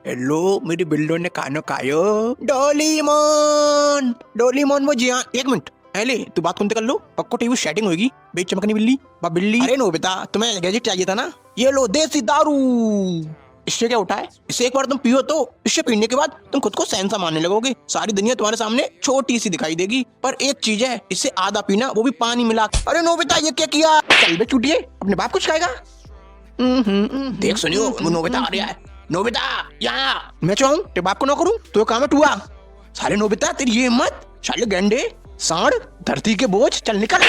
Hello मेरी builder ने खाना खायो। डोलीमोन डोलीमोन वो जी हाँ, एक मिनट पहले तू बात कौन कर लो, पक्को टीवी सेटिंग होगी। बेच चमकनी बिल्ली बा बिल्ली। अरे नो बेटा, तुम्हें गैजेट चाहिए था ना, ये लो देसी दारू। इससे क्या उठा है, इसे एक बार तुम पियो तो इससे पीने के बाद तुम खुद को सहनसा मानने लगोगे। सारी दुनिया तुम्हारे सामने छोटी सी दिखाई देगी। पर एक चीज है, इससे आधा पीना, वो भी पानी मिला। अरे नो बेटा ये क्या किया, चल बे चूटिए, अपने बाप कुछ खाएगा। देख सुनियो, वो नोबिता आ रहा है। नोबिता यहाँ मैं चाहूँ तेरे बाप को ना करूँ तो काम है टुआ। साले नोबिता तेरी ये हिम्मत, साले गंडे सांड धरती के बोझ, चल निकल।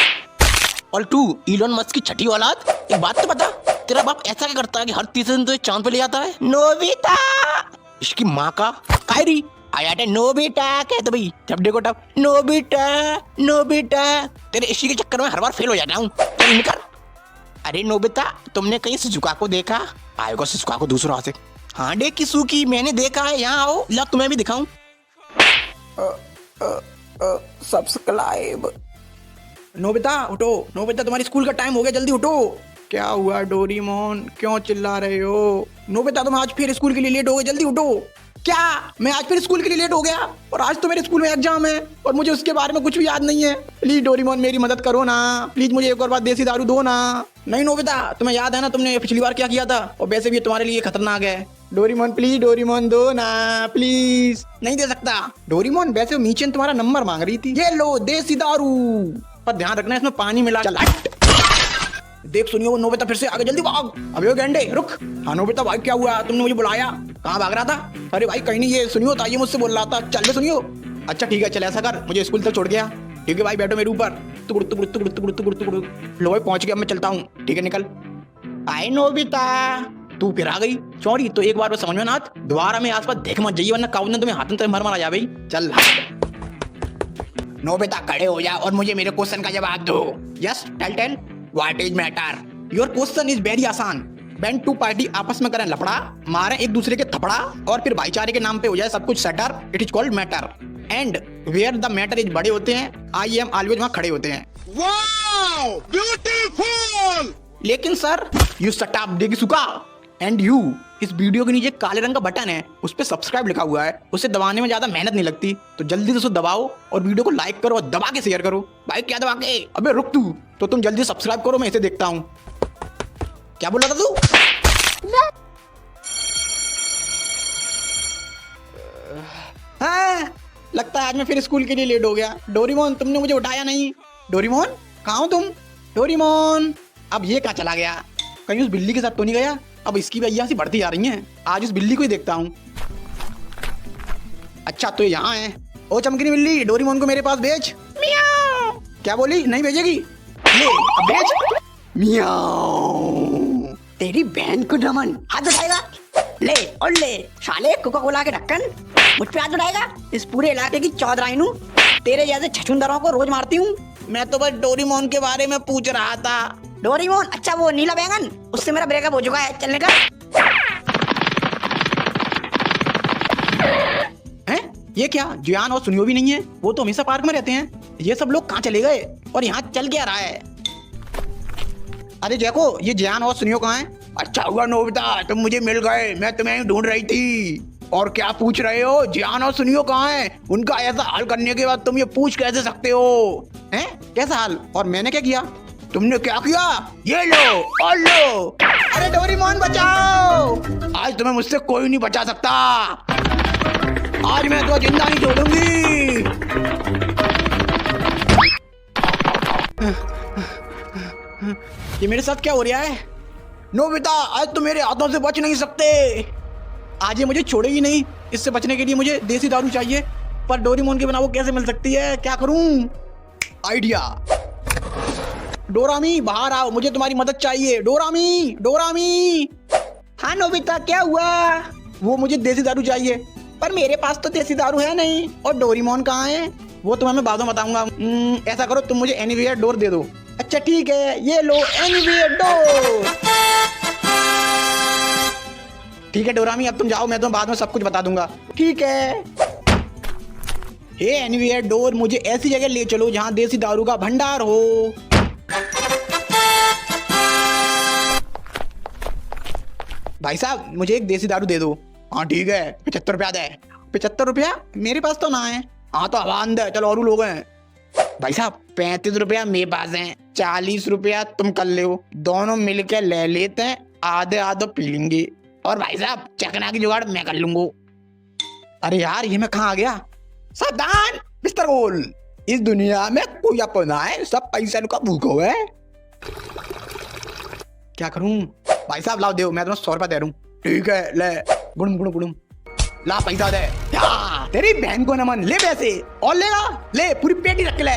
और तू इलोन मस्क की छठी औलाद, एक बात तो बता, तेरा बाप ऐसा क्या करता है कि हर तीसरे दिन तो चांद पे ले जाता है। नोबिता इसकी माँ का कायरी आया था। नोबिता कहते भाई जब देखो तब नोबिता नोबिता, तेरे इसी के चक्कर में हर बार फेल हो जाता हूँ। चल निकल। अरे नोबिता तुमने कहीं सिजुका को देखा? आएगा सिजुका को दूसरा से। हाँ देख किसू की मैंने देखा है, यहाँ आओ ला तुम्हें भी दिखाऊं। सब्सक्राइब। नोबिता उठो, नोबिता तुम्हारी स्कूल का टाइम हो गया, जल्दी उठो। क्या हुआ डोरीमोन, क्यों चिल्ला रहे हो? नोबिता तुम आज फिर स्कूल के लिए लेट हो गए, जल्दी उठो। क्या मैं आज फिर स्कूल के लिए लेट हो गया? और आज तो मेरे स्कूल में एग्जाम है और मुझे उसके बारे में कुछ भी याद नहीं है। प्लीज डोरीमोन मेरी मदद करो ना, प्लीज मुझे एक और बार देसी दारू दो ना। नहीं नोबिता तुम्हें याद है ना तुमने पिछली बार क्या किया था, और वैसे भी तुम्हारे लिए खतरनाक है। डोरीमोन प्लीज डोरीमोन दो ना प्लीज। नहीं दे सकता डोरीमोन, वैसे मीचन तुम्हारा नंबर मांग रही थी। ये लो देसी दारू, पर ध्यान रखना इसमें पानी मिला। चल देख सुनियो, वो नोबिता फिर से आगे, जल्दी भाग। अबे गेंडे रुक। हाँ नोबिता भाई क्या हुआ, तुमने मुझे बुलाया, कहाँ भाग रहा था? अरे भाई कहीं नहीं, ये सुनियो था, ये मुझसे बोल रहा था। चल सुनियो। अच्छा ठीक है, चल ऐसा कर, मुझे स्कूल तक छोड़ गया। ठीक है भाई बैठो मेरे ऊपर। तुकुड़ तुकुड़ तुकुड़ तुकुड़ तुकुड़ तुकुड़। लो भाई पहुंच गया, मैं चलता हूँ। ठीक है निकल। आए नोबिता तू फिर आ गई चौड़ी, तो एक बार बस समझ में ना आत, दोबारा में आसपास देख मत जाइए, वरना काऊ ने तुम्हें हाथ में मार आ जा भाई। चल नोबिता खड़े हो जा और मुझे मेरे क्वेश्चन का जवाब दो। Yes tell what is matter. Your question is very आसान। व्हेन टू पार्टी आपस में करें लफड़ा, मारे एक दूसरे के थपड़ा, और फिर भाईचारे के नाम पे हो जाए सब कुछ सेटर, it is called matter. And where the matter is बड़े होते हैं, आई एम ऑलवेज वहां खड़े होते हैं। Wow beautiful. लेकिन सर यू शट अप देगी सुका। एंड यू, इस वीडियो के नीचे काले रंग का बटन है, उस पे सब्सक्राइब लिखा हुआ है, उसे दबाने में ज्यादा मेहनत नहीं लगती, तो जल्दी से उसे दबाओ और वीडियो को लाइक करो और दबा के शेयर करो। भाई क्या दबा के? अबे रुक तू, तो तुम जल्दी सब्सक्राइब करो, मैं इसे देखता हूँ। क्या बोला था तू? हाँ, लगता है आज मैं फिर स्कूल के लिए लेट हो गया। डोरीमोन तुमने मुझे उठाया नहीं। डोरीमोन कहाँ हो तुम? डोरीमोन अब ये कहाँ चला गया? कहीं उस बिल्ली के साथ तो नहीं गया? अब इसकी भी अय्यासी बढ़ती जा रही है, आज उस बिल्ली को ही देखता हूँ। अच्छा तो यहाँ है। ओ चमकनी बिल्ली, डोरीमोन को मेरे पास भेज। मियाओ। क्या बोली, नहीं भेजेगी? ले अब भेज। मियाओ। तेरी बहन को नमन। हाथ उठाएगा? ले और ले साले कोका कोला के ढक्कन, मुझ पे हाथ उठाएगा? इस पूरे इलाके की चौधराइन हूँ, तेरे जैसे छछुंदरों को रोज मारती हूँ। मैं तो बस डोरीमोन के बारे में पूछ रहा था। डोरीमोन? अच्छा वो नीला बैंगन, उससे मेरा ब्रेकअप हो चुका है, चलने का। हैं? ये क्या जियान और सुनियो भी नहीं है? वो तो हमेशा पार्क में रहते हैं। ये सब लोग कहाँ चले गए और यहाँ चल क्या रहा है? अरे जैको, ये जियान और सुनियो कहाँ हैं? अच्छा हुआ नोबिता तुम मुझे मिल गए, मैं तुम्हें ढूंढ रही थी। और क्या पूछ रहे हो, जियान और सुनियो कहाँ हैं? उनका ऐसा हाल करने के बाद तुम ये पूछ कैसे सकते हो? हैं? कैसा हाल? और मैंने क्या किया? तुमने क्या किया? ये लो और लो। अरे डोरीमोन बचाओ, आज तुम्हें मुझसे कोई नहीं बचा सकता। आज मैं तो जिंदा नहीं छोड़ूंगी। ये मेरे साथ क्या हो रहा है? नोबिता आज तो मेरे हाथों से बच नहीं सकते। आज ये मुझे छोड़ेगी नहीं, इससे बचने के लिए मुझे देसी दारू चाहिए, पर डोरीमोन के बिना वो कैसे मिल सकती है? क्या करूं? आइडिया। डोरामी बाहर आओ, मुझे तुम्हारी मदद चाहिए। डोरामी डोरामी। हाँ नोबिता क्या हुआ? वो मुझे देसी दारू चाहिए, पर मेरे पास तो देसी दारू है नहीं। और डोरीमोन कहाँ है? वो तुम्हें मैं बाद में बताऊंगा। ऐसा करो तुम मुझे एनीवेयर डोर दे दो। अच्छा ठीक है, ये लो एनीवेयर डोर। ठीक है डोरामी अब तुम जाओ, मैं तुम्हें बाद में सब कुछ बता दूंगा। ठीक है। हे एनीवेयर डोर, मुझे ऐसी जगह ले चलो जहाँ देसी दारू का भंडार हो। भाई साहब मुझे एक देसी दारू दे दो। हाँ ठीक है, 75 रुपया दे। 75 रुपया मेरे पास तो ना है। हाँ तो आवान दे, चलो और लोग हैं। भाई साहब 35 रुपया मेरे पास है, 40 रुपया तुम कर ले, दोनों मिलके ले लेते हैं, आधे आधे पी लेंगे। और भाई साहब चकना की जुगाड़ मैं कर लूंगा। अरे यार ये मैं कहाँ आ गया? सावधान मिस्टर गोल, इस दुनिया में कोई अपना है, सब पैसा का भूखो है। क्या करूं? भाई साहब लाओ दो, मैं तुम्हें 100 रुपया दे रहा हूँ। ठीक है ले, गुड़म गुड़म गुड़म, ला पैसा दे। तेरी बहन को नमन, ले पैसे और लेगा, ले पूरी पेटी रख ले।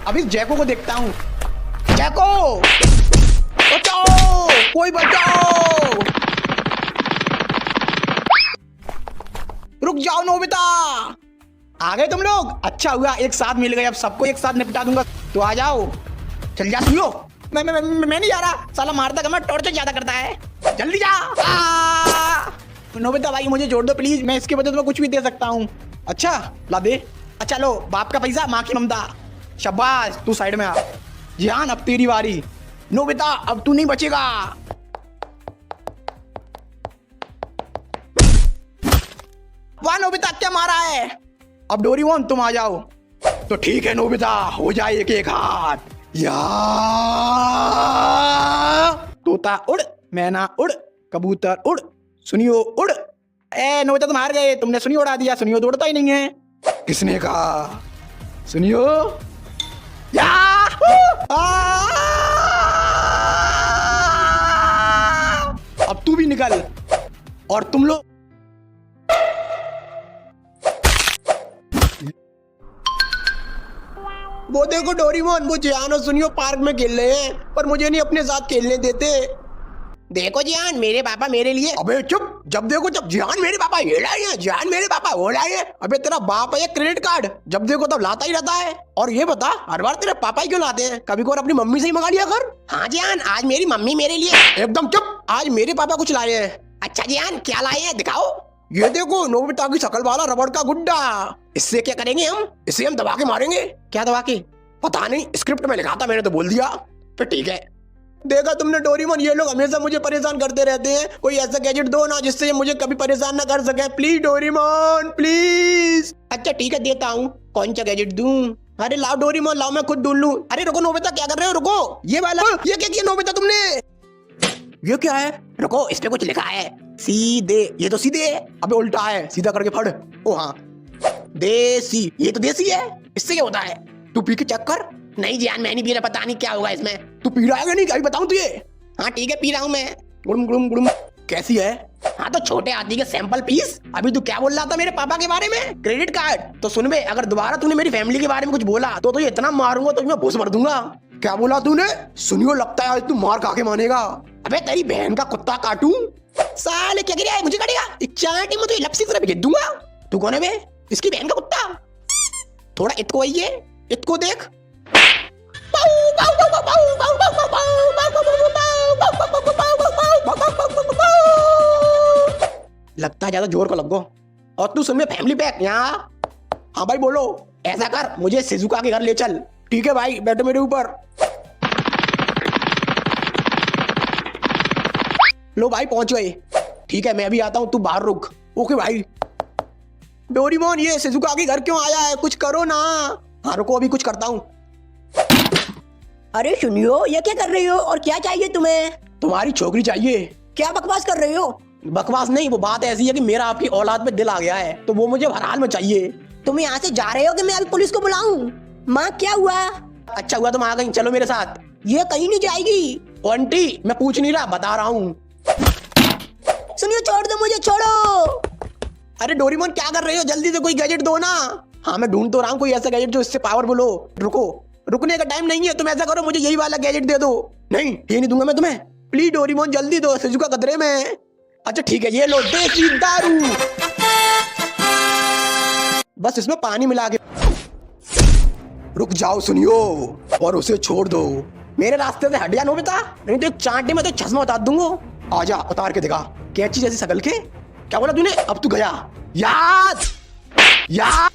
अब इस जैको को देखता हूँ। जैको बचाओ, कोई बचाओ, रुक जाओ नोबिता। आ गए तुम लोग? अच्छा हुआ एक साथ मिल गए, अब सबको एक साथ निपटा दूंगा। तो आ जाओ, चल जा सुनियो। मैं नहीं जा रहा, साला मारता कम टॉर्चर ज्यादा करता है, जल्दी जा। नोबिता भाई मुझे जोड़ दो प्लीज, मैं इसके बदले में कुछ भी दे सकता हूँ। अच्छा ला दे। अच्छा लो, बाप का पैसा माँ की ममता। शाबाश, तू साइड में आ। जियान अब तेरी बारी। नोबिता अब तू नहीं बचेगा। वाह नोबिता क्या मारा है। अब डोरीमोन तुम आ जाओ। तो ठीक है नोबिता, हो जाए एक एक हाथ। या तोता उड़, मैना उड़, कबूतर उड़, सुनियो उड़। ए नोबिता तुम हार गए, तुमने सुनियो उड़ा दिया, सुनियो तो उड़ता ही नहीं है। किसने कहा? सुनियो या अब तू भी निकल। और तुम लोग वो देखो डोरीमोन, वो जियान और सुनियो पार्क में खेल रहे हैं, पर मुझे नहीं अपने साथ खेलने देते। देखो जियान, मेरे पापा मेरे लिए। अबे चुप, जब देखो जब जियान मेरे पापा ये लाए हैं, जियान मेरे पापा वो लाए हैं। अबे तेरा बाप है क्रेडिट कार्ड, जब देखो तब लाता ही रहता है। और ये बता हर बार तेरे पापा ही क्यों लाते हैं? कभी को अपनी मम्मी से ही मंगा लिया कर। हाँ जियान, आज मेरी मम्मी मेरे लिए। एकदम चुप, आज मेरे पापा कुछ लाए हैं। अच्छा जियान क्या लाए हैं, दिखाओ। ये देखो नोबिता की शकल वाला रबड़ का गुड्डा। इससे क्या करेंगे हम? इसे हम दबा के मारेंगे। क्या दबा के? पता नहीं, स्क्रिप्ट में लिखा था, मैंने तो बोल दिया। फिर ठीक है। देखा तुमने डोरीमोन, ये लोग हमेशा मुझे परेशान करते रहते हैं। कोई ऐसा गैजेट दो ना जिससे ये मुझे कभी परेशान ना कर सके, प्लीज डोरीमोन प्लीज। अच्छा ठीक है देता हूँ। कौन सा गैजेट दूं? अरे लाओ डोरीमोन, लाओ मैं खुद ढूंढ लूं। अरे रुको नोबिता, क्या कर रहे हो? रुको, ये वाला। ये क्या किया नोबिता तुमने? ये क्या है? रुको, इस पे कुछ लिखा है सीधे। ये तो सीधे है। अबे उल्टा है, सीधा करके पढ़। ओ हाँ, देसी। ये तो देसी है, इससे क्या होता है? तू पी के चेक कर। नहीं जियान मैं नहीं पी रहा, पता नहीं क्या होगा इसमें। तू पी रहा है नहीं, अभी बताऊं तुझे। हाँ ठीक है पी रहा हूँ मैं। गुड़म गुड़म गुड़म। कैसी है? हाँ तो छोटे हाथी के सैंपल पीस। अभी तू क्या बोल रहा था मेरे पापा के बारे में? Credit card. तो सुन बे, अगर दोबारा तूने मेरी फैमिली के बारे में कुछ बोला तो तुझे इतना मारूंगा तो मैं भूस भर दूंगा। क्या बोला तूने? सुनियो लगता है आज तू मार खा के मानेगा। अबे तेरी बहन का कुत्ता काटूं? साले क्या गिरा है, मुझे काटेगा? चाटी में तो लपसी तरह भेज दूंगा। तू कौन है बे? इसकी बहन का कुत्ता। थोड़ा इतको आइए, इतको देख। लगता है ज्यादा जोर को लगो। और तू सुन में फैमिली पैक यहाँ। हाँ भाई बोलो। ऐसा कर, मुझे शिजुका के घर ले चल। ठीक है भाई, बैठो मेरे ऊपर। लो भाई पहुंच गए। ठीक है मैं अभी आता हूँ, तू बाहर रुक। ओके भाई। डोरीमोन ये शिजुका के घर क्यों आया है? कुछ करो ना। हाँ रुको, अभी कुछ करता हूँ। अरे सुनियो, ये क्या कर रही हो और क्या चाहिए तुम्हें? तुम्हारी छोकरी चाहिए। क्या बकवास कर रही हो? बकवास नहीं, वो बात ऐसी है कि मेरा आपकी औलाद पे दिल आ गया है, तो वो मुझे हर हाल में चाहिए। तुम यहाँ से जा रहे हो कि मैं अभी पुलिस को बुलाऊं? माँ क्या हुआ? अच्छा हुआ तुम आ गई, चलो मेरे साथ। ये कहीं नहीं जाएगी। आंटी मैं पूछ नहीं रहा, बता रहा हूँ। सुनियो छोड़ दो मुझे, छोड़ो। अरे डोरीमोन क्या कर रहे हो? जल्दी से कोई गैजेट दो ना। हाँ मैं ढूंढ तो रहा हूँ कोई ऐसा गैजेट जो इससे पावरफुल हो। रुको, रुकने का टाइम नहीं है, तुम ऐसा करो मुझे यही वाला गैजेट दे दो। नहीं ये नहीं दूंगा मैं तुम्हें, प्लीज डोरीमोन जल्दी दो, शिजुका खतरे में। अच्छा ठीक है, ये लो देसी दारू। बस इसमें पानी मिला के। रुक जाओ सुनियो, और उसे छोड़ दो। मेरे रास्ते से हट जा नोबिता, नहीं तो एक चांटे में तो चश्मा उतार दूंगा। आजा उतार के दिखा, कैची जैसी शकल के। क्या बोला तूने? अब तू गया। याद याद।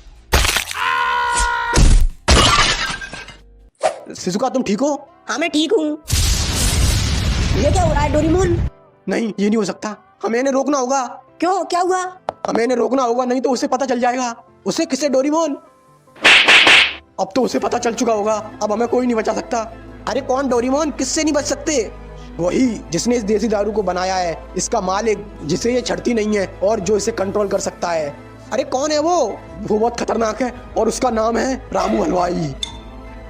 शिजुका तुम ठीक हो? हाँ मैं ठीक हूँ। ये क्या हो रहा है डोरीमोन? नहीं, ये नहीं हो सकता, हमें इन्हें रोकना होगा। क्यों, क्या हुआ? हमें इन्हें रोकना होगा, नहीं तो उसे पता चल जाएगा। उसे किसे? डोरेमोन। अब तो उसे पता चल चुका होगा, अब हमें कोई नहीं बचा सकता। अरे कौन? डोरेमोन, किससे नहीं बच सकते? वही जिसने इस देसी दारू को बनाया है, इसका मालिक, जिसे ये छड़ती नहीं है और जो इसे कंट्रोल कर सकता है। अरे कौन है वो? वो बहुत खतरनाक है और उसका नाम है रामू हलवाई।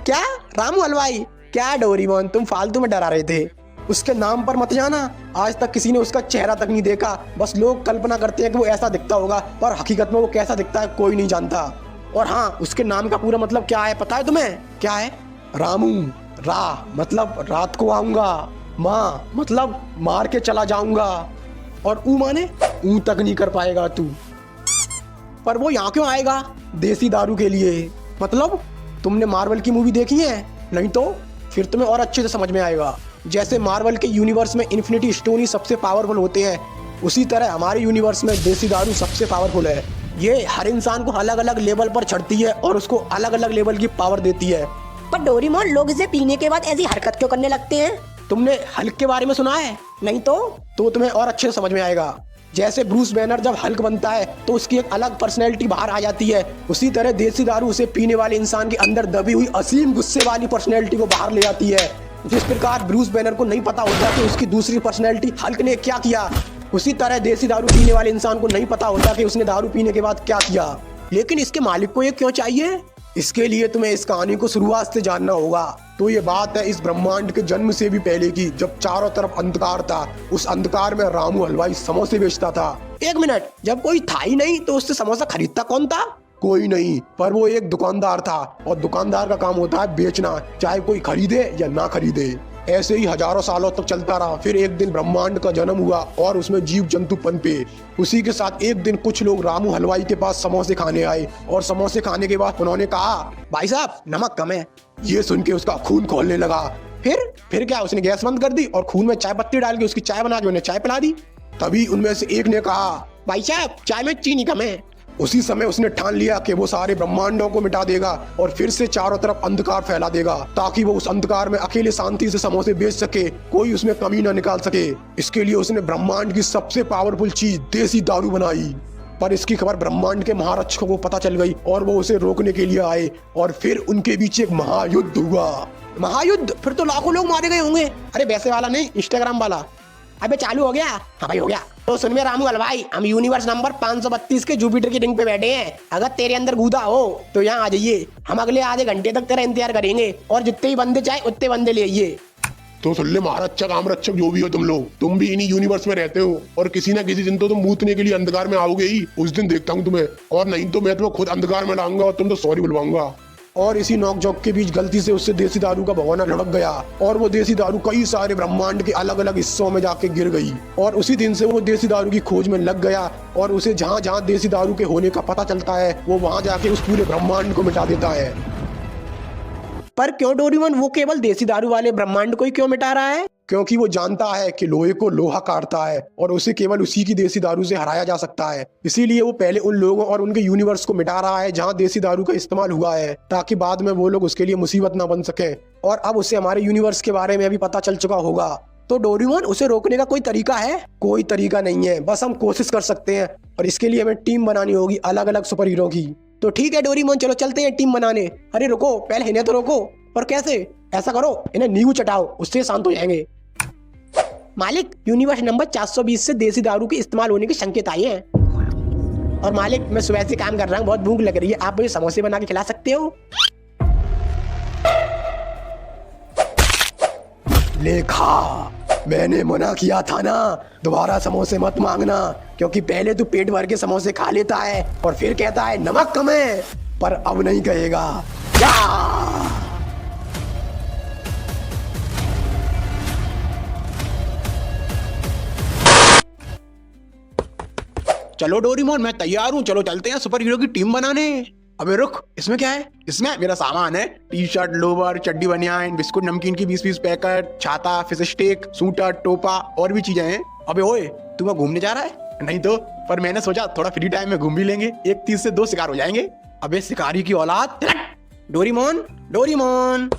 क्या? रामू हलवाई? क्या डोरेमोन, तुम फालतू में डरा रहे थे। उसके नाम पर मत जाना, आज तक किसी ने उसका चेहरा तक नहीं देखा। बस लोग कल्पना करते हैं कि वो ऐसा दिखता होगा, पर हकीकत में वो कैसा दिखता है कोई नहीं जानता। और हाँ, उसके नाम का पूरा मतलब क्या है पता है तुम्हें? क्या है? रामू। रा मतलब रात को आऊंगा, माँ मतलब मार के चला जाऊंगा, और ऊ माने ऊ तक नहीं कर पाएगा तू। पर वो यहाँ क्यों आएगा? देसी दारू के लिए। मतलब तुमने मार्वल की मूवी देखी है? नहीं तो फिर तुम्हें और अच्छे से समझ में आएगा। जैसे मार्वल के यूनिवर्स में इन्फिनिटी स्टोन ही सबसे पावरफुल होते हैं, उसी तरह हमारे यूनिवर्स में देसी दारू सबसे पावरफुल है। ये हर इंसान को अलग अलग लेवल पर चढ़ती है और उसको अलग अलग लेवल की पावर देती है। पर डोरेमोन, लोग इसे पीने के बाद ऐसी हरकत क्यों करने लगते हैं? तुमने हल्क के बारे में सुना है? नहीं तो तुम्हें और अच्छे से समझ में आएगा। जैसे ब्रूस बैनर जब हल्क बनता है तो उसकी एक अलग पर्सनैलिटी बाहर आ जाती है, उसी तरह देसी दारू उसे पीने वाले इंसान के अंदर दबी हुई असीम गुस्से वाली पर्सनैलिटी को बाहर ले आती है। जिस प्रकार ब्रूस बैनर को नहीं पता होता कि उसकी दूसरी पर्सनैलिटी हल्क ने क्या किया, उसी तरह देसी दारू पीने वाले इंसान को नहीं पता होता कि उसने दारू पीने के बाद क्या किया। लेकिन इसके मालिक को ये क्यों चाहिए? इसके लिए तुम्हें इस कहानी को शुरुआत से जानना होगा। तो ये बात है इस ब्रह्मांड के जन्म से भी पहले की, जब चारों तरफ अंधकार था। उस अंधकार में रामू हलवाई समोसे बेचता था। एक मिनट, जब कोई था ही नहीं तो उससे समोसा खरीदता कौन था? कोई नहीं, पर वो एक दुकानदार था, और दुकानदार का काम होता है बेचना, चाहे कोई खरीदे या ना खरीदे। ऐसे ही हजारों सालों तक चलता रहा। फिर एक दिन ब्रह्मांड का जन्म हुआ और उसमें जीव जंतु पनपे। उसी के साथ एक दिन कुछ लोग रामू हलवाई के पास समोसे खाने आए, और समोसे खाने के बाद उन्होंने कहा, भाई साहब, नमक कम है। ये सुन के उसका खून खोलने लगा। फिर क्या, उसने गैस बंद कर दी और खून में चाय पत्ती डाल के उसकी चाय बना के उन्हें चाय पिला दी। तभी उनमें से एक ने कहा, भाई साहब, चाय में चीनी कम है। उसी समय उसने ठान लिया कि वो सारे ब्रह्मांडों को मिटा देगा और फिर से चारों तरफ अंधकार फैला देगा, ताकि वो उस अंधकार में अकेले शांति से समोसे बेच सके, कोई उसमें कमी न निकाल सके। इसके लिए उसने ब्रह्मांड की सबसे पावरफुल चीज देसी दारू बनाई। पर इसकी खबर ब्रह्मांड के महारक्षकों को पता चल गई और वो उसे रोकने के लिए आए, और फिर उनके बीच एक महायुद्ध हुआ। महायुद्ध? फिर तो लाखों लोग मारे गए होंगे। अरे वैसे वाला नहीं, इंस्टाग्राम वाला। अबे चालू हो गया? हाँ भाई हो गया। तो सुन में रामू हलवाई, हम यूनिवर्स नंबर 532 के जुपिटर की रिंग पे बैठे हैं। अगर तेरे अंदर गूदा हो तो यहाँ आ जाइए, हम अगले आधे घंटे तक तेरा इंतजार करेंगे, और जितने ही बंदे चाहे उतने बंदे ले आइए। तो सुन ले महारक्षक, आमरक्षक जो भी हो तुम लोग, तुम भी इन्हीं यूनिवर्स में रहते हो, और किसी ना किसी दिन तो तुम मूतने के लिए अंधकार में आओगे ही। उस दिन देखता हूँ तुम्हें, और नहीं तो मैं तुम्हें खुद अंधकार में लाऊंगा और तुम तो सॉरी बुलवाऊंगा। और इसी नोक-झोंक के बीच गलती से उससे देसी दारू का भगोना लुढ़क गया, और वो देसी दारू कई सारे ब्रह्मांड के अलग अलग हिस्सों में जाके गिर गई। और उसी दिन से वो देसी दारू की खोज में लग गया, और उसे जहाँ जहाँ देसी दारू के होने का पता चलता है वो वहाँ जाके उस पूरे ब्रह्मांड को मिटा देता है। पर क्यों डोरेमोन, वो केवल देसी दारू वाले ब्रह्मांड को ही क्यों मिटा रहा है? क्योंकि वो जानता है कि लोहे को लोहा काटता है और उसे केवल उसी की देसी दारू से हराया जा सकता है। इसीलिए वो पहले उन लोगों और उनके यूनिवर्स को मिटा रहा है जहाँ देसी दारू का इस्तेमाल हुआ है, ताकि बाद में वो लोग उसके लिए मुसीबत ना बन सके। और अब उसे हमारे यूनिवर्स के बारे में भी पता चल चुका होगा। तो डोरेमोन, उसे रोकने का कोई तरीका है? कोई तरीका नहीं है, बस हम कोशिश कर सकते हैं, और इसके लिए हमें टीम बनानी होगी अलग अलग सुपर हीरो की। तो ठीक है डोरेमोन, चलो चलते हैं टीम बनाने। अरे रुको, पहले इन्हें तो रोको। और कैसे? ऐसा करो, इन्हें नींबू चटाओ, उससे शांत हो जाएंगे। मालिक, यूनिवर्स नंबर 420 से देसी दारू के इस्तेमाल होने के संकेत आए हैं। और मालिक, मैं सुबह से काम कर रहा हूँ, बहुत भूख लग रही है, आप मुझे समोसे बना के खिला सकते हो? लेखा, मैंने मना किया था ना, दोबारा समोसे मत मांगना, क्योंकि पहले तू पेट भर के समोसे खा लेता है और फिर कहता है नमक कम है, पर अब नहीं कहेगा। चलो डोरेमोन, मैं तैयार हूँ, चलो चलते हैं सुपर हीरो की टीम बनाने। अबे रुक, इसमें क्या है? इसमें मेरा सामान है, टी शर्ट, लोवर, चड्डी, बनियान, बिस्कुट, नमकीन की 20-20 पैकेट, छाता, फिश स्टिक, सूटर, टोपा और भी चीजें हैं। अबे ओए, तू वहाँ घूमने जा रहा है? नहीं तो, पर मैंने सोचा थोड़ा फ्री टाइम में घूम भी लेंगे, एक तीर से 2 शिकार हो जाएंगे। अबे शिकारी की औलाद। डोरेमोन, डोरेमोन,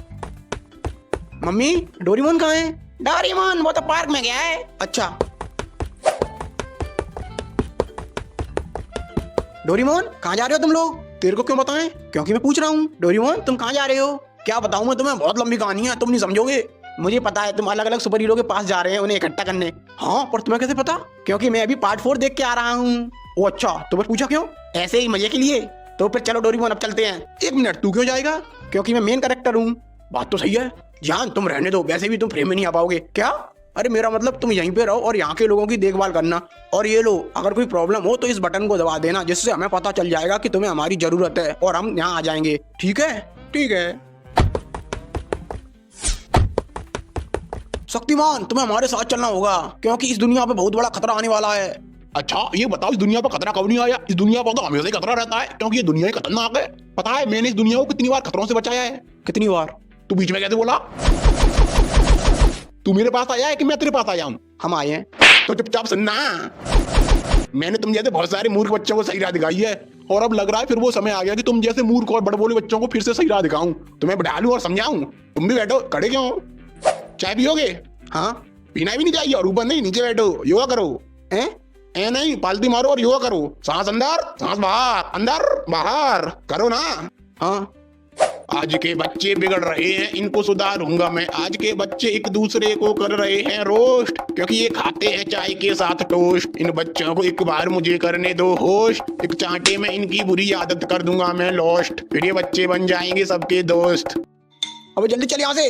मम्मी, डोरेमोन कहाँ है? डोरेमोन, वो तो पार्क में गया है। अच्छा, डोरेमोन कहाँ जा रहे हो तुम लोग? तेरे को क्यों बताएं? क्योंकि मैं पूछ रहा हूँ। डोरेमोन तुम कहाँ जा रहे हो? क्या बताऊँ मैं तुम्हें, बहुत लंबी कहानी है, तुम नहीं समझोगे। मुझे पता है तुम अलग अलग सुपर हीरो के पास जा रहे हैं उन्हें इकट्ठा करने। हाँ, पर तुम्हें कैसे पता? क्योंकि मैं अभी पार्ट 4 देख के आ रहा हूँ। ओ अच्छा, तुम्हें पूछा क्यों? ऐसे ही मजे के लिए। तो फिर चलो डोरेमोन अब चलते हैं। 1 मिनट, तू क्यों जाएगा? क्योंकि मैं मेन कैरेक्टर हूँ। बात तो सही है जान, तुम रहने दो, वैसे भी तुम फ्रेम में नहीं आ पाओगे। क्या? अरे मेरा मतलब तुम यहीं पे रहो और यहाँ के लोगों की देखभाल करना। और ये लो, अगर कोई प्रॉब्लम हो तो इस बटन को दबा देना, जिससे हमें पता चल जाएगा कि तुम्हें हमारी जरूरत है और हम यहाँ आ जाएंगे। ठीक है? ठीक है। शक्तिमान, तुम्हें हमारे साथ चलना होगा क्योंकि इस दुनिया पे बहुत बड़ा खतरा आने वाला है। अच्छा ये बताओ, इस दुनिया पर खतरा कब नहीं आया? इस दुनिया पर तो हमेशा ही खतरा रहता है, क्योंकि ये दुनिया ही खतरनाक है। पता है मैंने इस दुनिया को कितनी बार खतरों से बचाया है? कितनी बार? तू बीच में कैसे बोला? तू मेरे पास आया है कि मैं तेरे पास आया हूँ? हम आए हैं। तो चुपचाप सुनना। मैंने तुम जैसे बहुत सारे मूर्ख बच्चों को सही राह दिखाई है, और अब लग रहा है फिर वो समय आ गया कि तुम जैसे मूर्ख और बड़बोले बच्चों को फिर से सही राह दिखाऊं, तुम्हें बढ़ा लूं और समझाऊं। तुम भी बैठो, खड़े क्यों? चाय पियोगे? हाँ। पीना भी नहीं चाहिए, और ऊपर नहीं, नीचे बैठो, योगा करो। ए नहीं, पालती मारो और योगा करो। सांस अंदर, सांस बाहर, अंदर बाहर करो ना। हाँ। आज के बच्चे बिगड़ रहे हैं, इनको सुधारूंगा मैं। आज के बच्चे एक दूसरे को कर रहे हैं रोस्ट, क्योंकि ये खाते हैं चाय के साथ टोस्ट। इन बच्चों को एक बार मुझे करने दो होस्ट, एक चांटे में इनकी बुरी आदत कर दूंगा मैं लॉस्ट, फिर ये बच्चे बन जाएंगे सबके दोस्त। अबे जल्दी चल यहाँ से।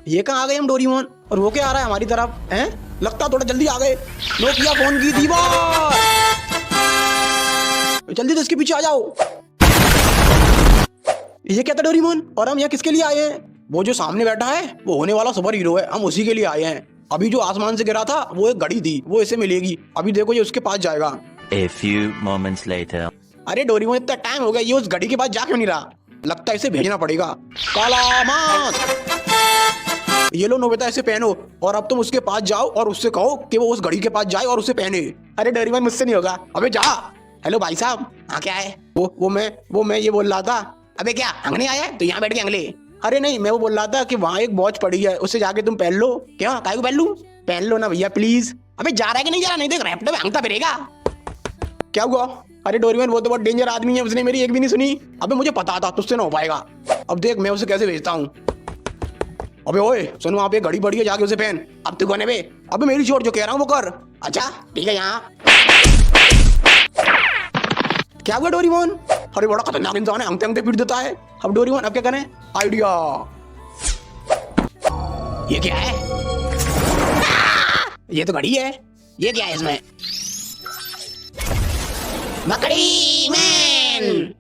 ये कहाँ आ गए हम डोरेमोन, और वो क्या आ रहा है हमारी तरफ? हैं? लगता थोड़ा जल्दी आ गए। नोकिया फोन की दीवार, जल्दी से इसके पीछे आ जाओ। ये क्या था डोरेमोन, और हम यहाँ किसके लिए आए हैं? वो जो सामने बैठा है वो होने वाला सुपर हीरो है, हम उसी के लिए आए हैं। अभी जो आसमान से गिरा था वो एक घड़ी थी, वो इसे मिलेगी। अभी देखो ये उसके पास जाएगा। A few moments later. अरे डोरेमोन, इतना टाइम हो गया, ये उस घड़ी के पास जा क्यों नहीं रहा? लगता है इसे भेजना पड़ेगा। काला मास्क, ये लो नोबिता, इसे पहनो और अब तुम उसके पास जाओ और उससे कहो कि वो उस घड़ी के पास जाए और उसे पहने। अरे डोरेमोन, मुझसे नहीं होगा। अबे जा। हेलो भाई साहब। हाँ क्या है? वो मैं ये बोल रहा था। अबे क्या अंगने आया है तो यहाँ बैठ के अंगले? अरे नहीं, मैं वो बोल रहा था कि वहाँ एक वॉच पड़ी है, उससे जाके तुम पहन लो। क्या? काहे को पहन लूं? पहन लो ना भैया प्लीज। अबे जा रहा है कि नहीं जा रहा? नहीं देख रैपटॉप भांगता फिरेगा। क्या हुआ? अरे डोरेमोन, वो तो बहुत डेंजर आदमी है, उसने मेरी एक भी नहीं सुनी। अबे मुझे पता था तुझसे ना हो पाएगा। अब देख मैं उसे कैसे भेजता हूँ। अबे ओए सुन, वहाँ पे एक घड़ी पड़ी है, जाके उसे पहन। अब तू कोने पे? अबे मेरी छोड़, जो कह रहा हूँ वो कर। अच्छा ठीक है। यहाँ क्या हुआ डोरेमोन? अरे बड़ा खतरनाक इंसान है, अंगते अंगते पीट देता है। अब डोरेमोन अब क्या करें? आइडिया। ये क्या है? ये तो घड़ी है। ये क्या है इसमें? मकड़ी मैन।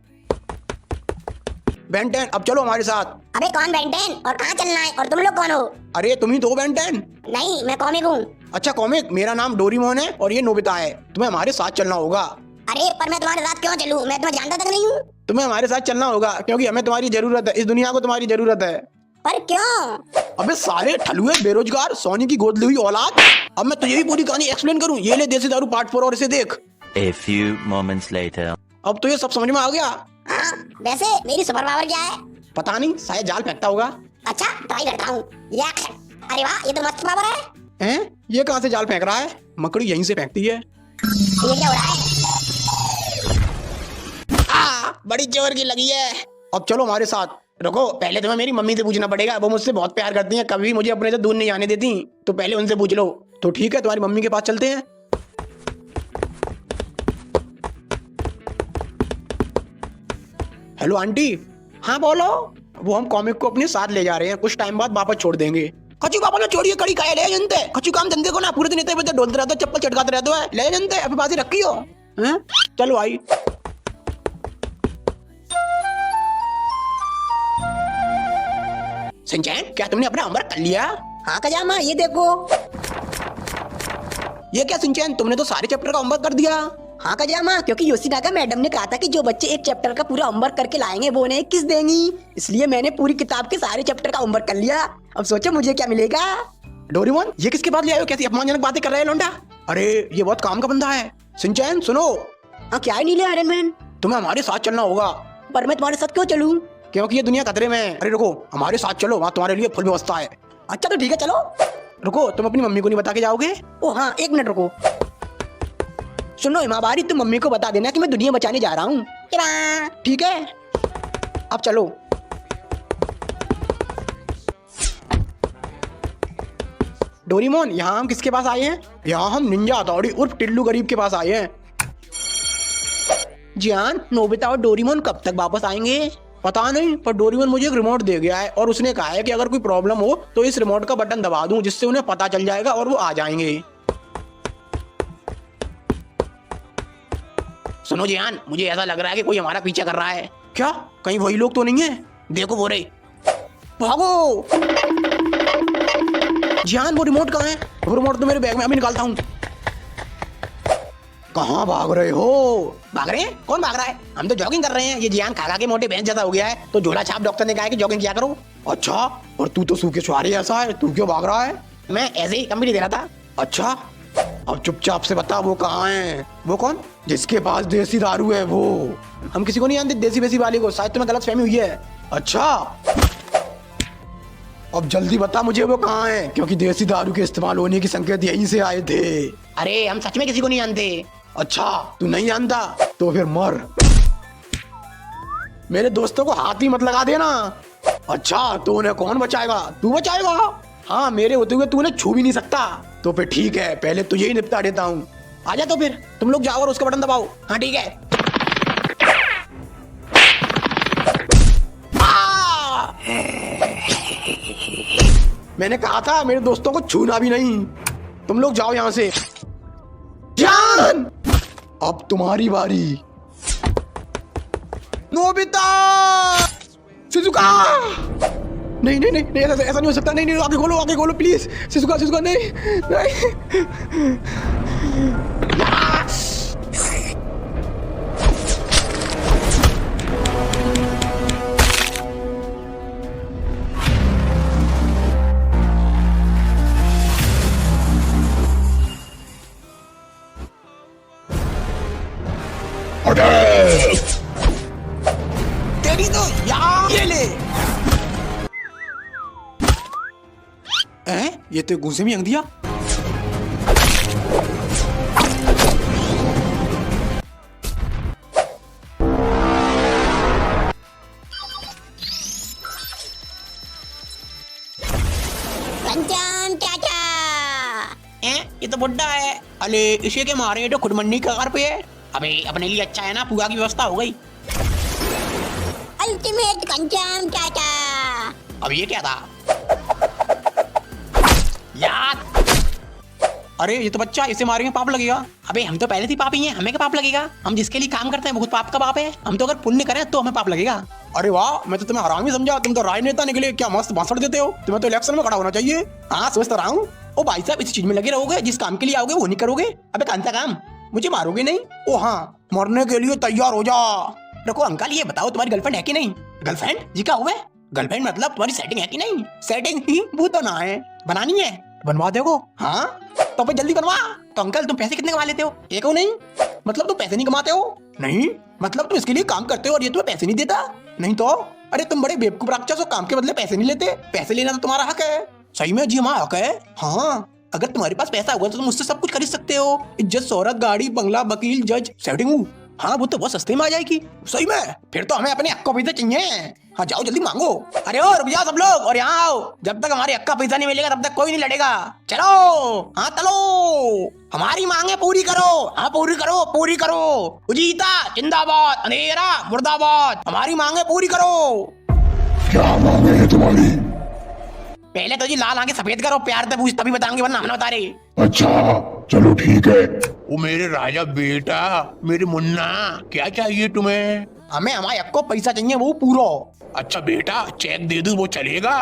बेन 10, अब चलो हमारे साथ। अबे कौन बेन 10 और कहाँ चलना है, और तुम लोग कौन हो? अरे तुम ही तो बेन 10। नहीं, मैं कॉमिक हूँ। अच्छा कॉमिक, मेरा नाम डोरेमोन है और ये नोबिता है। तुम्हें हमारे साथ चलना होगा। अरे पर मैं तुम्हारे साथ क्यों चलूं? मैं तुम्हें जानता तक नहीं हूँ। तुम्हें हमारे साथ चलना होगा क्योंकि हमें तुम्हारी जरूरत है, इस दुनिया को तुम्हारी जरूरत है। पर क्यों? अबे सारे ठलुए बेरोजगार सोनी की गोद ली हुई औलाद। अब मैं तुझे भी पूरी कहानी एक्सप्लेन करूं? ये ले देसी दारू पार्ट 4 और इसे देख। A few moments later. अब तो ये सब समझ में आ गया। हाँ, वैसे मेरी सुपर पावर क्या है? पता नहीं, शायद जाल फेंकता होगा। अच्छा ट्राई करता हूँ। अरे वाह, ये तो मस्त पावर है। हैं? ये कहाँ से जाल फेंक रहा है? मकड़ी यहीं से फेंकती है। ये क्या हो रहा है? बड़ी जोर की लगी है। अब चलो हमारे साथ। रुको, पहले तुम्हें मेरी मम्मी से पूछना पड़ेगा, वो मुझसे बहुत प्यार करती हैं, कभी मुझे अपने से दूर नहीं जाने देती, तो पहले उनसे पूछ लो। तो ठीक है, तुम्हारी मम्मी के पास चलते हैं। Hello aunty. हाँ बोलो। वो हम कॉमिक को अपने साथ ले जा रहे हैं, कुछ टाइम बाद वापस छोड़ देंगे। खचू पापा ने छोड़िए, कड़ी काहे ले जनते? खचू काम धंधे को ना पूरे दिन इतने डोलते रहते हो, चप्पल चटकाते रहते हो, ले जनते अपने पास ही रखी हो। हैं? चलो आई। सिंचैन, क्या तुमने अपना होमवर्क कर लिया? हाँ कजामा, ये देखो। ये क्या सिंचैन, तुमने तो सारे चैप्टर का होमवर्क कर दिया। हाँ कजामा, क्योंकि योशिनागा मैडम ने कहा था कि जो बच्चे एक चैप्टर का पूरा होमवर्क करके लाएंगे वो उन्हें किस देंगी, इसलिए मैंने पूरी किताब के सारे चैप्टर का होमवर्क कर लिया। अब सोचो मुझे क्या मिलेगा। डोरेमोन, ये किसके पास ले आए हो? कैसी अपमानजनक बातें कर रहे हैं लोंडा। अरे ये बहुत काम का बंदा है। सिंचैन सुनो। हाँ क्या है नीले आयरन मैन? तुम्हें हमारे साथ चलना होगा। पर मैं तुम्हारे साथ क्यों चलूं? क्योंकि ये दुनिया खतरे में है। अरे रुको, हमारे साथ चलो, वहाँ तुम्हारे लिए फुल व्यवस्था है। अच्छा तो ठीक है चलो। रुको, तुम अपनी मम्मी को नहीं बता के जाओगे? ओ हाँ, 1 मिनट रुको। सुनो हिमाबारी, तुम मम्मी को बता देना कि मैं दुनिया बचाने जा रहा हूँ। ठीक है, अब चलो। डोरीमोन, यहाँ हम किसके पास आए हैं? यहाँ हम निंजा हथौड़ी उर्फ टिल्लू गरीब के पास आए हैं। जियान, नोबिता और डोरीमोन कब तक वापस आएंगे? पता नहीं, पर डोरीमोन मुझे एक रिमोट दे गया है और उसने कहा है कि अगर कोई प्रॉब्लम हो तो इस रिमोट का बटन दबा दूं, जिससे उन्हें पता चल जाएगा और वो आ जाएंगे। सुनो जियान, मुझे ऐसा लग रहा है कि कोई हमारा पीछा कर रहा है। क्या कहीं वही लोग तो नहीं है? देखो वो रहे। भागो! जियान, वो रिमोट कहाँ है? वो रिमोट तो मेरे बैग में, अभी निकालता हूँ। कहाँ भाग रहे हो? भाग रहे हैं? कौन भाग रहा है? हम तो जॉगिंग कर रहे हैं। ये जियान खा के मोटे भैंस जैसा हो गया है, तो झोला छाप डॉक्टर ने कहा है कि जॉगिंग किया करो। अच्छा, और तू तो सूखे छुआरी ऐसा है, तू क्यों भाग रहा है? मैं ऐसे ही कंपनी दे रहा था। अच्छा, अब चुपचाप से बता वो कहाँ है? वो कौन? जिसके पास देसी दारू है वो। हम किसी को नहीं जानते देसी वेसी वाले को, शायद तुम्हें गलतफहमी हुई है। अच्छा, अब जल्दी बता मुझे वो कहाँ है, क्योंकि देसी दारू के इस्तेमाल होने के संकेत यहीं से आए थे। अरे हम सच में किसी को नहीं जानते। अच्छा, तू नहीं जानता तो फिर मर। मेरे दोस्तों को हाथ ही मत लगा देना। अच्छा, तो उन्हें कौन बचाएगा? तू बचाएगा? हाँ, मेरे होते हुए तू उन्हें छू भी नहीं सकता। तो फिर ठीक है, पहले तुझे ही निपटा देता हूँ। आजा, तो फिर तुम लोग जाओ और उसका बटन दबाओ। हाँ ठीक है। मैंने कहा था मेरे दोस्तों को छूना भी नहीं। तुम लोग जाओ यहाँ से। जान, अब तुम्हारी बारी। नोबिता! शिजुका! नहीं नहीं नहीं नहीं, ऐसा नहीं हो सकता। नहीं नहीं, आगे खोलो प्लीज। शिजुका शिजुका, नहीं नहीं। तेरी तो यार ये ले। ये तो गुस्से में हंग दिया। पंचाम चाचा। ये तो बुड्ढा है। अरे इसे के मारे, ये तो खुदमंडी का कार पे है। अबे अपने लिए अच्छा है ना, पूरा की व्यवस्था हो गई। अल्टीमेट पंचाम चाचा। अब ये क्या था यार? अरे ये तो बच्चा, इसे मारेंगे पाप लगेगा। अबे हम तो पहले से पापी हैं, हमें क्या पाप लगेगा? हम जिसके लिए काम करते हैं वो खुद पाप का पाप है। हम तो अगर पुण्य करें तो हमें पाप लगेगा। अरे वाह, मैं तो तुम्हें हरामी समझा। तुम तो राजनेता निकले, क्या मस्त भाषण देते हो। तुम्हें तो इलेक्शन में खड़ा होना चाहिए। हाँ सोचता रहा हूँ। ओ भाई साहब, इस चीज में लगे रहोगे, जिस काम के लिए आओगे वो नहीं करोगे। अबे कौन सा काम? मुझे मारोगे नहीं? ओ हाँ, मरने के लिए तैयार हो जा। रुको अंकल, ये बताओ तुम्हारी गर्लफ्रेंड है कि नहीं? गर्लफ्रेंड जी क्या हुआ? गर्लफ्रेंड मतलब तुम्हारी सेटिंग है कि नहीं? सेटिंग ही वो तो ना है, बनानी है। बनवा देगो? हाँ तो फिर जल्दी बनवा। तो अंकल तुम पैसे कितने कमा लेते हो? एक हो नहीं मतलब तुम पैसे नहीं कमाते हो? नहीं, मतलब तुम इसके लिए काम करते हो और ये तुम्हें पैसे नहीं देता? नहीं तो? अरे तुम बड़े बेवकूफ राक्षस हो, काम के बदले पैसे नहीं लेते। पैसे लेना तो तुम्हारा हक है। सही में जी, हमारा हक है। हाँ, अगर तुम्हारे पास पैसा होगा तो तुम मुझसे सब कुछ खरीद सकते हो। इज्जत, शोहरत, गाड़ी, बंगला, वकील, जज, सेटिंग। हाँ वो तो बहुत सस्ते में आ जाएगी। सही में? फिर तो हमें अपने हक को पैसे चाहिए। हाँ जाओ जल्दी मांगो। अरे और रुक जाओ सब लोग और यहाँ आओ। जब तक हमारे हक का पैसा नहीं मिलेगा तब तक कोई नहीं लड़ेगा। चलो हाँ चलो, हमारी मांगे पूरी करो। हाँ पूरी करो, पूरी करो। उजीता जिंदाबाद, अंधेरा मुर्दाबाद। हमारी मांगे पूरी करो। क्या मांगे है तुम्हारी? पहले तो जी लाल आंखें सफेद करो, प्यार से पूछ तभी बताएंगे, वरना हमें बता रहे। अच्छा चलो ठीक है। वो मेरे राजा बेटा, मेरे मुन्ना, क्या चाहिए तुम्हें? हमें हमारे हक को पैसा चाहिए, वो पूरा। अच्छा बेटा, चेक दे दूं वो चलेगा?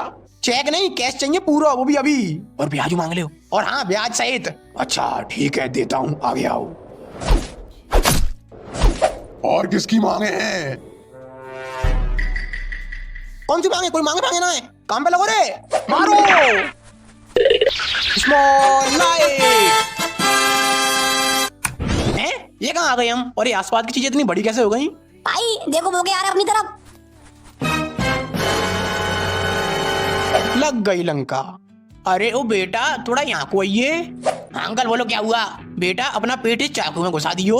चेक नहीं, कैश चाहिए पूरा, वो भी अभी। और ब्याज मांग ले। और हाँ ब्याज सहित। अच्छा ठीक है, देता हूँ, आगे आओ। और किसकी मांगे हैं? कौन सी मांगे? कोई मांगे मांगे ना है, काम पे लगो रे। मारो स्मॉल लाइट। ये कहाँ आ गए हम? और ये आसपास की चीजें इतनी बड़ी कैसे हो गई? भाई देखो वो क्या आ रहा है अपनी तरफ। लग गई लंका। अरे ओ बेटा थोड़ा यहाँ को आइए। अंकल बोलो क्या हुआ? बेटा अपना पेट इस चाकू में घुसा दियो।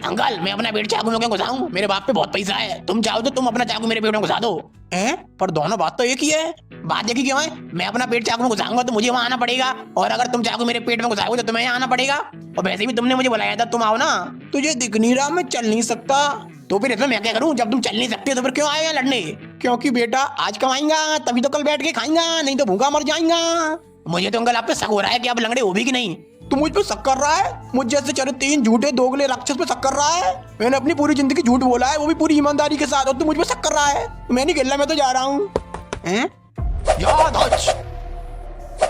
अंकल मैं अपना पेट चाकू में क्यों घुसाऊं? मेरे बाप पे बहुत पैसा है, तुम चाहो तो तुम अपना चाकू मेरे पेट में घुसा दो। पर दोनों बात तो एक ही है। बात एक ही क्यों है? मैं अपना पेट चाकू में घुसाऊंगा तो मुझे वहां आना पड़ेगा, और अगर तुम चाकू मेरे पेट में घुसाओगे तो तुम्हें यहाँ आना पड़ेगा। और वैसे भी तुमने मुझे बुलाया था, तुम आओ ना। तुझे दिख नहीं रहा मैं चल नहीं सकता, तो फिर इसमें मैं क्या करूं? जब तुम चल नहीं सकते तो फिर क्यों आए लड़ने? क्योंकि बेटा आज कमाएंगा तभी तो कल बैठ के खाएंगा, नहीं तो भूखा मर जाएगा। मुझे तो अंकल आप पे शक हो रहा है कि आप लंगड़े हो भी कि नहीं। तू मुझ पे शक कर रहा है? मुझ जैसे चरित्रहीन झूठे दोगले राक्षस पे शक कर रहा है? मैंने अपनी पूरी जिंदगी झूठ बोला है, वो भी पूरी ईमानदारी के साथ, और तू मुझ पे शक कर रहा है? मैं नहीं खेल रहा, मैं तो जा रहा हूँ।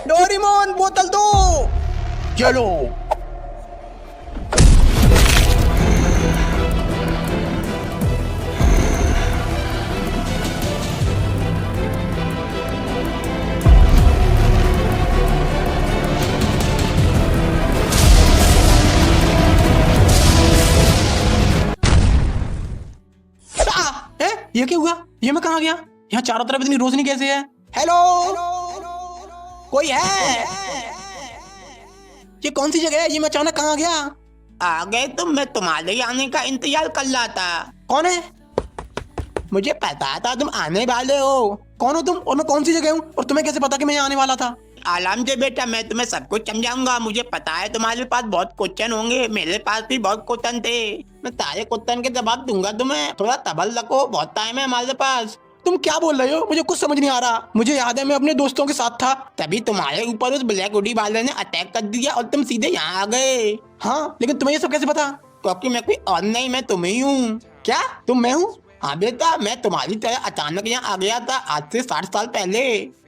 डोरेमोन बोतल दो। चलो ये क्या हुआ? ये मैं कहाँ गया? यहाँ चारों तरफ इतनी रोशनी कैसे है? हेलो कोई है? ये कौन सी जगह है? ये मैं अचानक कहाँ गया? आ गए तुम, मैं तुम्हारे आने का इंतजार कर रहा था। कौन है? मुझे पता था तुम आने वाले हो। कौन हो तुम, और मैं कौन सी जगह हूँ, और तुम्हें कैसे पता कि मैं यहाँ आने वाला था? आराम से बेटा, मैं तुम्हें सब कुछ समझाऊंगा। मुझे पता है तुम्हारे पास बहुत क्वेश्चन होंगे, मेरे पास भी बहुत क्वेश्चन थे। मैं सारे क्वेश्चन के जवाब दूंगा तुम्हें, थोड़ा तबल रखो, बहुत टाइम है हमारे पास। तुम क्या बोल रहे हो? मुझे कुछ समझ नहीं आ रहा। मुझे याद है मैं अपने दोस्तों के साथ था, तभी तुम्हारे ऊपर उस ब्लैक हुडी वाले ने अटैक कर दिया और तुम सीधे यहाँ आ गए। हाँ लेकिन तुम्हें ये सब कैसे पता? क्योंकि मैं कोई और नहीं, मैं तुम ही हूँ। क्या तुम मैं हूँ? हाँ बेटा, मैं तुम्हारी तरह अचानक यहाँ आ गया था आज से 60 साल पहले।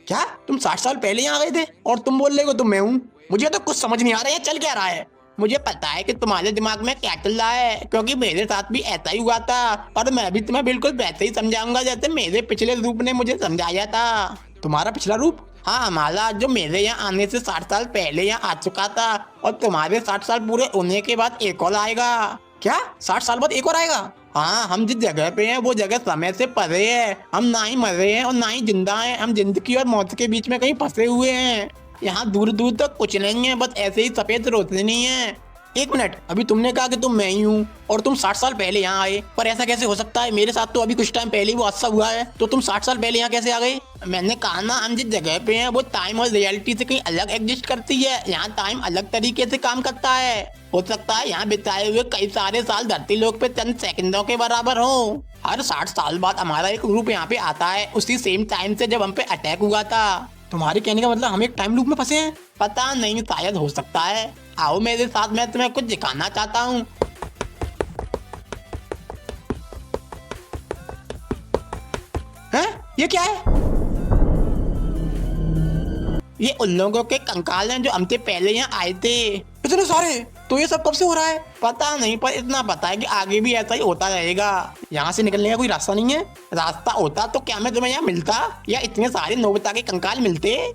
क्या तुम 60 साल पहले यहाँ आ गए थे, और तुम बोल रहे हो तुम मैं हूँ? मुझे तो कुछ समझ नहीं आ रहा है, चल क्या रहा है? मुझे पता है कि तुम्हारे दिमाग में क्या चल रहा है, क्योंकि मेरे साथ भी ऐसा ही हुआ था, और मैं भी तुम्हें बिल्कुल वैसे ही समझाऊंगा जैसे मेरे पिछले रूप ने मुझे समझाया था। तुम्हारा पिछला रूप? हाँ, हमारा जो मेरे यहाँ आने से 60 साल पहले यहाँ आ चुका था, और तुम्हारे 60 साल पूरे होने के बाद एक और आएगा। क्या 60 साल बाद एक और आएगा? हाँ, हम जिस जगह पे हैं वो जगह समय से परे है। हम ना ही मर रहे हैं और ना ही जिंदा हैं, हम जिंदगी और मौत के बीच में कहीं फंसे हुए हैं। यहाँ दूर दूर तक कुछ नहीं है, बस ऐसे ही सफेद रोशनी है। एक मिनट, अभी तुमने कहा कि तुम मैं ही हूँ और तुम 60 साल पहले यहाँ आए, पर ऐसा कैसे हो सकता है? मेरे साथ तो अभी कुछ टाइम पहले ही वो हादसा हुआ है, तो तुम 60 साल पहले यहाँ कैसे आ गए? मैंने कहा ना, हम जिस जगह पे हैं वो टाइम और रियलिटी से कहीं अलग एग्जिस्ट करती है। यहाँ टाइम अलग तरीके से काम करता है। हो सकता है यहाँ बिताए हुए कई सारे साल धरती लोक पे चंद सेकंडों के बराबर हो। हर 60 साल बाद हमारा एक ग्रुप यहाँ पे आता है, उसी सेम टाइम से जब हम पे अटैक हुआ था। तुम्हारे कहने का मतलब हम एक टाइम लूप में फंसे हैं? पता नहीं, शायद हो सकता है। आओ मेरे साथ, मैं तुम्हें कुछ दिखाना चाहता हूँ। हैं? ये क्या है? ये उन लोगों के कंकाल हैं जो हमसे पहले यहाँ आए थे। इतने सारे? तो ये सब कब से हो रहा है? पता नहीं, पर इतना पता है कि आगे भी ऐसा ही होता रहेगा। यहाँ से निकलने का कोई रास्ता नहीं है? रास्ता होता तो क्या मैं तुम्हें यहाँ मिलता, या इतने सारे नोबिता के कंकाल मिलते?